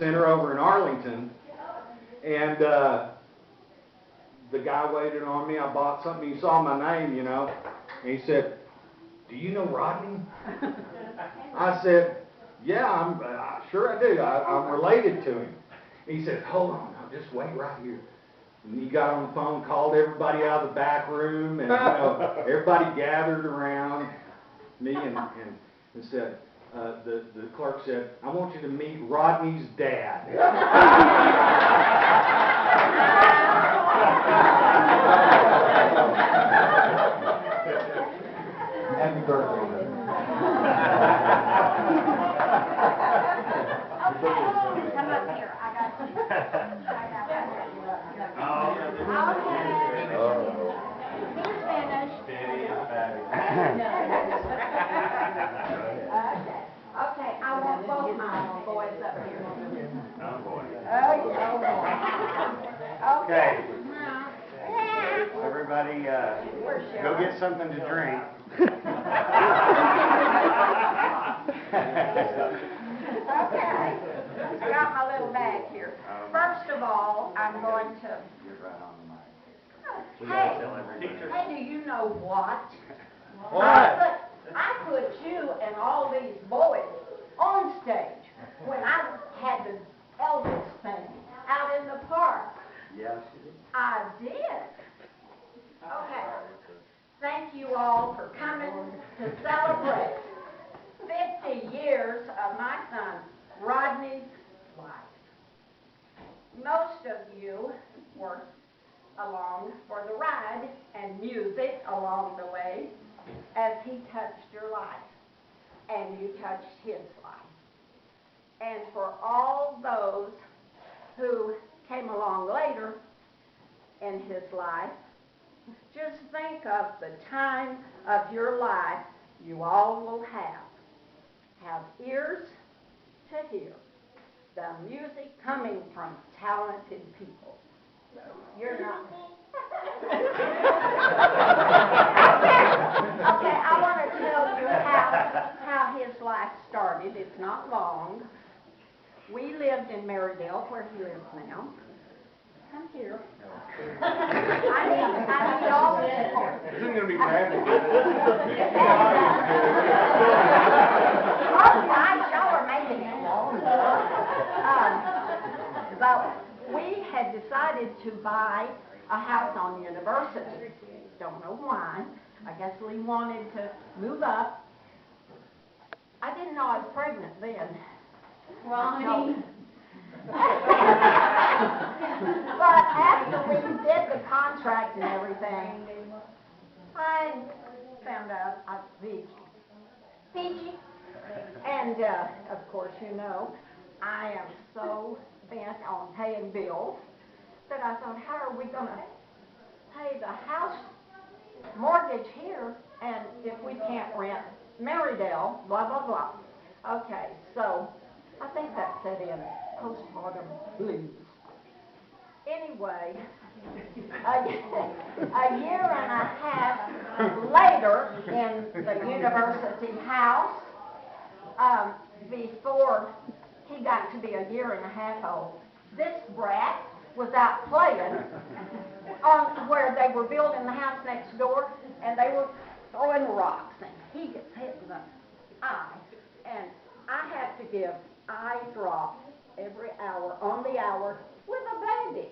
Center over in Arlington, and the guy waited on me. I bought something. He saw my name, you know, and he said, "Do you know Rodney?" I said, "Yeah, sure I do. I'm related to him." He said, "Hold on, now, just wait right here." And he got on the phone, called everybody out of the back room, and you know, everybody gathered around me and said, the clerk said, "I want you to meet Rodney's dad." Happy birthday. Okay, come up here. I got you. He's finished. Okay, I want both my boys up here. Oh, boy. Oh, yeah. Okay. Yeah. Everybody, go get something to drink. Okay, I got my little bag here. First of all, I'm going to. Hey, do you know what? What? I put you and all these boys on stage when I had the Elvis thing out in the park. Yes. I did. Okay. Thank you all for coming to celebrate 50 years of my son Rodney's life. Most of you were along for the ride and music along the way as he touched your life and you touched his life. And for all those who came along later in his life, just think of the time of your life you all will have ears to hear the music coming from talented people. You're not. Okay, I want to tell you how his life started. It's not long. We lived in Marydale, where he lives now. Come here. I need all the support. This isn't going to be bad. Oh, guys, y'all are making it. But we had decided to buy a house on University. Don't know why. I guess we wanted to move up. I didn't know I was pregnant then. Ronnie. But after we did the contract and everything, I found out I was peachy. And, of course, you know, I am so bent on paying bills that I thought, how are we going to pay the house mortgage here and if we can't rent Marydale, blah, blah, blah. Okay, so I think that set in postpartum blues. Anyway, a year and a half later in the university house, before he got to be a year and a half old, this brat was out playing on where they were building the house next door, and they were throwing rocks, and he gets hit in the eye, and I have to give eye drops every hour, on the hour, with a baby.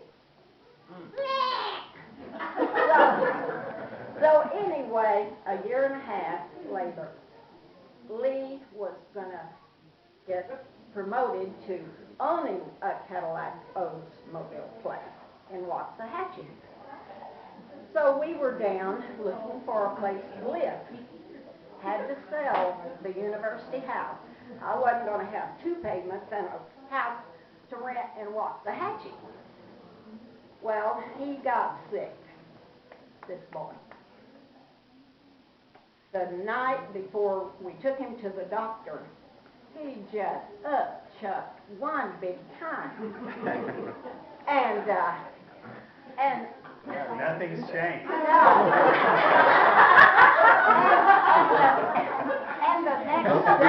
So anyway, a year and a half later, Lee was going to get promoted to owning a Cadillac Oldsmobile place in Waxahachie. So we were down looking for a place to live. Had to sell the university house. I wasn't going to have two payments and a house to rent in Waxahachie. Well, he got sick, this boy. The night before we took him to the doctor, he just upchucked one big time. And Nothing's changed. no. And the next day,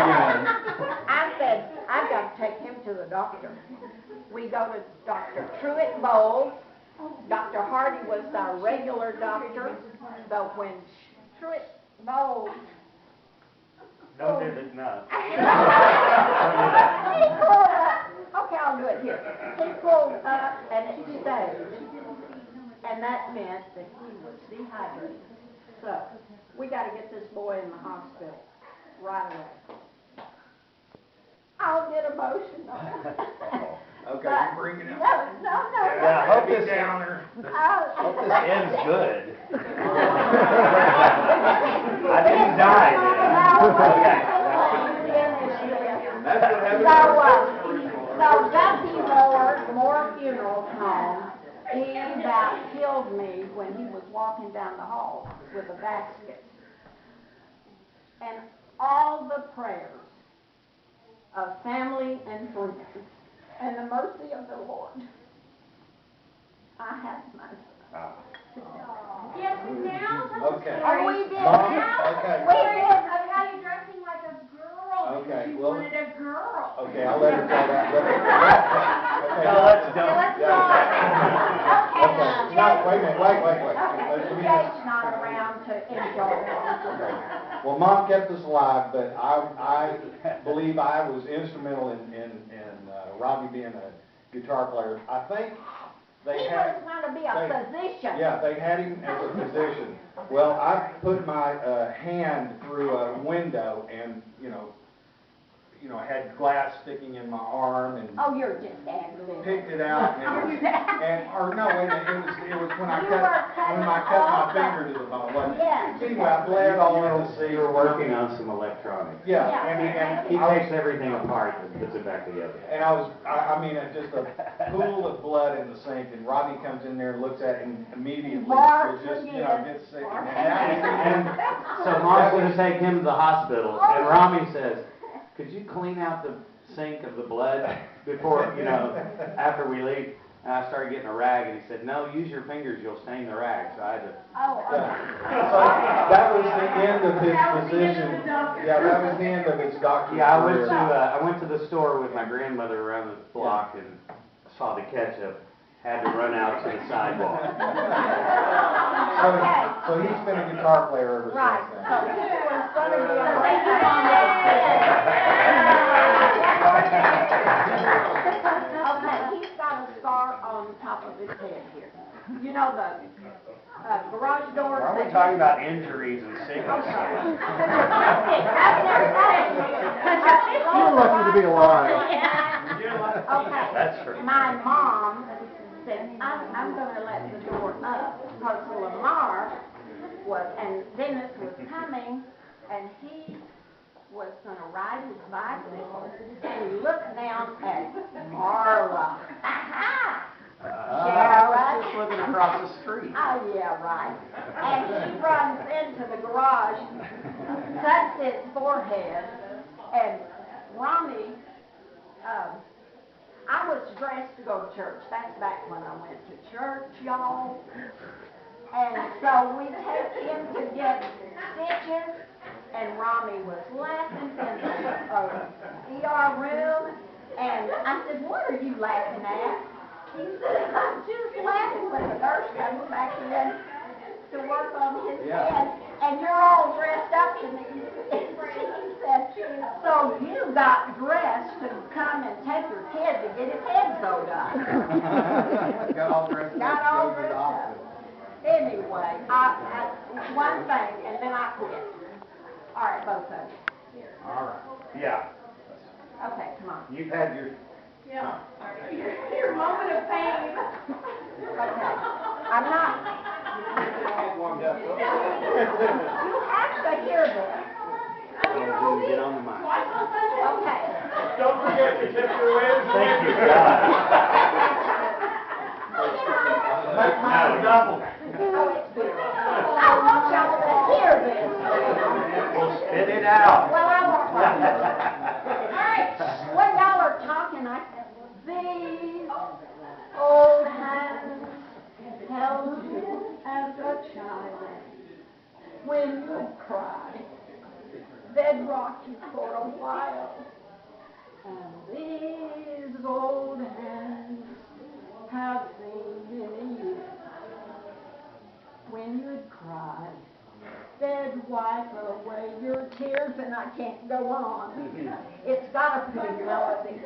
I said, I've got to take him to to the doctor. We go to Dr. Truett Bowles. Dr. Hardy was our regular doctor, but when Truett Bowles No, did it not. he pulled up. Okay, I'll do it here. He pulled up and it stayed. And that meant that he was dehydrated. So, we got to get this boy in the hospital right away. I'll get emotional. Okay, But- you bring it up. No. Yeah, I hope this, Downer. hope this ends good. I didn't die That's what happens. So Duffy Moore Funeral Home, he about killed me when he was walking down the hall with a basket. And all the prayers of family and friends and the mercy of the Lord, I have my son. Yes, now? Okay. Oh, we did Mom, now? okay. We did. I've got you dressing like a girl Okay, because you well- wanted a girl. Okay, I'll let her tell that. Okay. No, let's So don't. let's Yeah. go. Okay, no, wait a minute, wait. Okay, Let me Jake's just- not around to enjoy it. Well, Mom kept us alive, but I believe I was instrumental in Rodney being a guitar player. I think He they was had, going to be a physician. yeah, they had him as a physician. Well, I put my hand through a window and, I had glass sticking in my arm and Oh, you're just ad-libbing. picked it out and, or no, wait a minute, it was when I You cut, were cutting when I cut my off the- finger to the bone. Well, Yeah. anyway, I bled all in the seat. You were working on some electronics. Yeah, Yeah. and He I was, takes everything apart and puts it back together. and I mean, just a pool of blood in the sink, and Rodney comes in there and looks at it and immediately Mark was just, again. gets sick. Mark And So Mom's gonna take him to the hospital, and Rommy says, could you clean out the sink of the blood before, after we leave? And I started getting a rag, and he said, no, use your fingers, you'll stain the rag. So I had to, Oh, yeah. So that was the end of his position. Yeah, that was the end of his doctorate yeah, career. I went to the store with my grandmother around the block and saw the ketchup, had to run out to the sidewalk. So he's been a guitar player ever right. since So then. he was going to be a great Okay, he's got a scar on top of his head here. You know the garage doors. Why are we talking about injuries and sickness? You're lucky to be alive. Okay. That's true. My mom said, I'm going to let the door up because Lamar was, and Dennis was coming, and he was going to ride his bicycle, and he looked down at Marla. Aha! I was just looking across the street. Oh, yeah, right. And he runs into the garage, cuts his forehead, and Rommy, I was dressed to go to church. That's back when I went to church, y'all. And so we take him to get stitches, and Rommy was laughing in the ER room, and I said, what are you laughing at? He said, I'm just laughing when the nurse comes back in to work on his head, and you're all dressed up, and she said, so you got dressed to come and take your kid to get his head sewed up. Got all dressed up. Got all to go to the dressed up. hospital. Anyway, one thing, and then I quit. All right, both of you. All right. Yeah, Okay, come on. you've had your, Yeah. Your moment of fame. Okay. I'm not. Warmed up. You have to hear this. get on the mic. Okay. Don't forget to tip your waiters. Thank you, God. Make mine double. Oh, it's good. I want y'all to hear this. Well, spit it out. Well, I won't. All right. When y'all are talking, I said, these old hands held you as a child. When you cried, they'd rock you for a while. And these old hands have seen many years when you'd cry. They'd wipe away your tears, and I can't go on. It's got a pretty melody.